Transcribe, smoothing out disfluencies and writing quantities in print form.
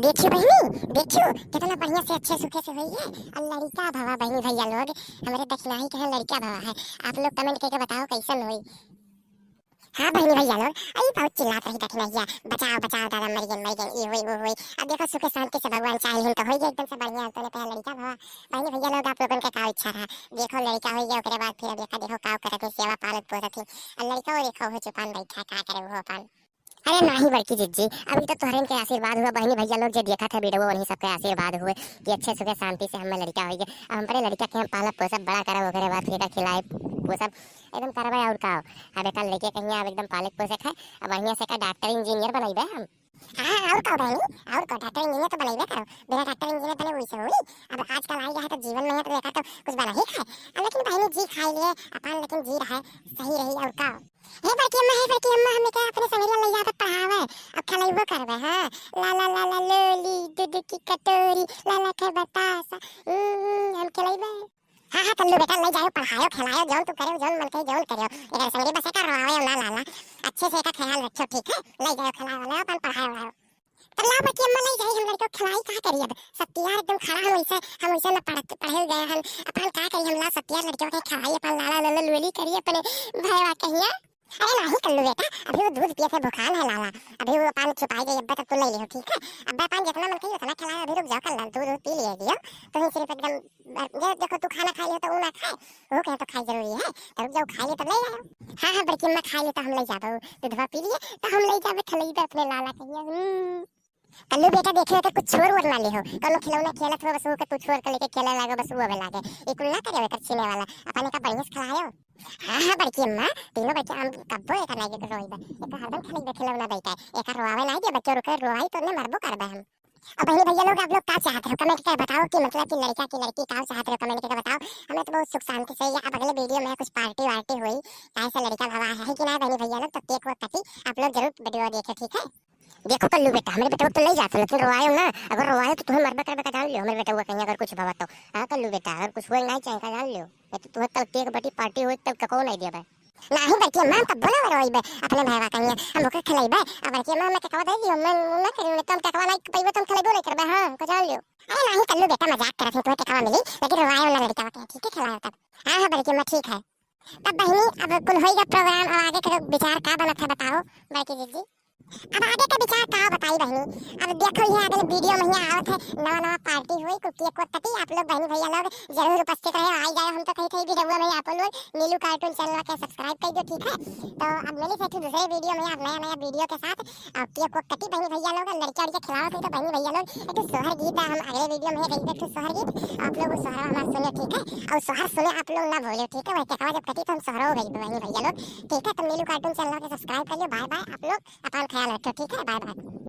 देखियो बहनी, देखियो कितना बढ़िया से अच्छे सुखे से हुई है। और लड़का भवा बहनी भैया लोग हमारे दक्षिणाही के यहाँ लड़का भवा है। आप लोग कमेंट करके बताओ कैसन हुई। हाँ बहनी भैया लोग, अरे बहुत चिल्लात रही दक्षिणाहिया, बचाओ बचाओ दादा मर गए ये हुई वो हुई। अब देखो सुखे शांति से भगवान चाहे तो हो गया एकदम से बढ़िया। तो ने पहला लड़का भवा। बहनी भैया लोग आप लोगों का का इच्छा रहा, देखो लड़का हो गया उसके बाद फिर देखा देखो का करत है सेवा पालत पोसत है। और लड़का वो देखो हो चुपान बैठा का करे वो अपन। अरे नहीं बड़की जिज्जी, अभी तो तोहरे के आशीर्वाद हुआ बहनी भैया लोग जो देखा था वीडियो वही सबके आशीर्वाद हुए कि अच्छे सुखे शांति से हमें लड़का हो गया। अब हमारे लड़का के हम पाला पोसब बड़ा करा ओकरे बाद फिर खिलाए पोसब एकदम करवाए और का अब एक लेके कहीं अब एकदम पालक पोसे खाए। अब बढ़िया से का डॉक्टर इंजीनियर बनइबे हम। हाँ और का बहनी, और का डॉक्टर इंजीनियर तो बनइबे करो, बिना डॉक्टर इंजीनियर बने वैसे हुई। अब आजकल आई है तो जीवन में है तो देखा तो कुछ बना ही खाए। लेकिन बहनी जी खाई लिए अपन, लेकिन जी रहा सही रही और का। हे बड़की अम्मा हमें क्या अपने सवेरे ले जाकर पढ़ावे, अब खिलाइबो करवे। हां ला ला ला ला लोली दूध की कटोरी ला ला के बतासा हम खिलाइबे। हाँ हाँ कल्लू बेटा ले जाओ पढ़ाओ खिलाओ जौन तू करे जौन मन करे जौन करियो। इधर संगे बस का रवावे ना ला ला अच्छे से का ख्याल रखो ठीक है। ले जाओ खिलाओ ले अपन पढ़ाओ। तो ला बच्ची अम्मा ले जाई हम लड़को खिलाई का करिए। अब सत्यार एकदम खड़ा हम वैसे ना पढ़े गए हम अपन का करिए। हम ला सत्यार लड़को के खिलाई अपन लाला लाला लोली करिए अपने भैया कहिए। अरे नहीं कल्लू बेटा, अभी वो दूध पिए थे बुखार है लाला, अभी वो पानी छुपाई गई अब तक तो ले लियो ठीक है। अब पानी जितना मन कहियो उतना खिलाओ, अभी रुक जाओ कल दूध पी लिए दियो तो ही सिर्फ एकदम ये देखो तू खाना खा लियो तो वो ना खाए वो कहे तो खाई जरूरी है तो रुक जाओ खा लिए तो ले जाओ। हाँ हाँ बड़की अम्मा खा लिए तो हम ले जाबो, दूधवा पी लिए तो हम ले जाबे खिलाइबे अपने लाला कहिए। कल्लू बेटा देखे तो कुछ छोड़ और ना ले हो कल खिलौना खेलत हो बस वो के तू छोड़ के लेके खेले लागे बस वो लागे एक ना करे कर छीने वाला अपने का बढ़िया से खिलायो। हां हां बड़की अम्मा तीनों बच्चे हम कब्बो एक लागे तो रोइबे एक हरदम खेले खिलौना बैठा है एक रोवे ना दे बच्चों रुके रोई तो ने मरबो करबे हम। अब बहनी भैया लोग आप लोग क्या चाहते हो कमेंट करके बताओ कि मतलब कि लड़का की लड़की क्या चाहते हो कमेंट करके बताओ। हमें तो बहुत सुख शांति से या अब अगले वीडियो में कुछ पार्टी वार्टी हुई ऐसा लड़का भवा है कि ना बहनी भैया लोग तो केक वो कटी आप लोग जरूर वीडियो देखे ठीक है। देखो कल्लू बेटा हमारे बेटा तो ले जाते लेकिन रोवायो ना, अगर रोवायो तो तुम्हें मरबा करबे का जान लियो। हमारे बेटा वो कहीं अगर कुछ भवा तो हां कल्लू बेटा अगर कुछ हुए नहीं चाहिए का जान लियो तो तुम्हें कल केक बटी पार्टी हुई तब कको नहीं दिया भाई नहीं बच्ची अम्मा तब बोला रोइबे अपने भाईवा कहीं हम ओके खिलाइबे। अब बच्ची अम्मा मैं ककवा दे दियो मैं ना करियो तुम ककवा नहीं पइबे तुम खिलाइबो नहीं करबे। हां को जान लियो। अरे नहीं कल्लू बेटा मजाक करत है तुम्हें ककवा मिली लेकिन रोवायो ना लड़का के ठीक है खिलाओ तब। हां हां बच्ची अम्मा ठीक है। तब बहनी अब कुल होइगा प्रोग्राम और आगे का विचार का बनत है बताओ बड़की जी। अब आगे का विचार का बताई बहनी। अब देखो ये अगले वीडियो में ही आवत है नवा नवा पार्टी हुई कुछ केक को कटी आप लोग बहनी भैया लोग जरूर उपस्थित रहे आई जाए। हम तो कहीं थे वीडियो में आप लोग नीलू कार्टून चैनल के सब्सक्राइब कर दो ठीक है। तो अब मिली से दूसरे वीडियो में आप नया नया वीडियो के साथ अब केक को कटी बहनी भैया लोग लड़का लड़के खिलाओ थे तो बहनी भैया लोग एक सोहर गीत हम अगले वीडियो में गाएंगे तो सोहर गीत आप लोग सोहर हमारा सुने ठीक है। और सोहर सुने आप लोग ना भूलो ठीक है। वही कहवा जब कटी तो हम सोहर हो गई बहनी भैया लोग ठीक है। तो नीलू कार्टून चैनल के सब्सक्राइब कर लो बाय बाय आप लोग अपन ख्याल रखो ठीक है बाय बाय।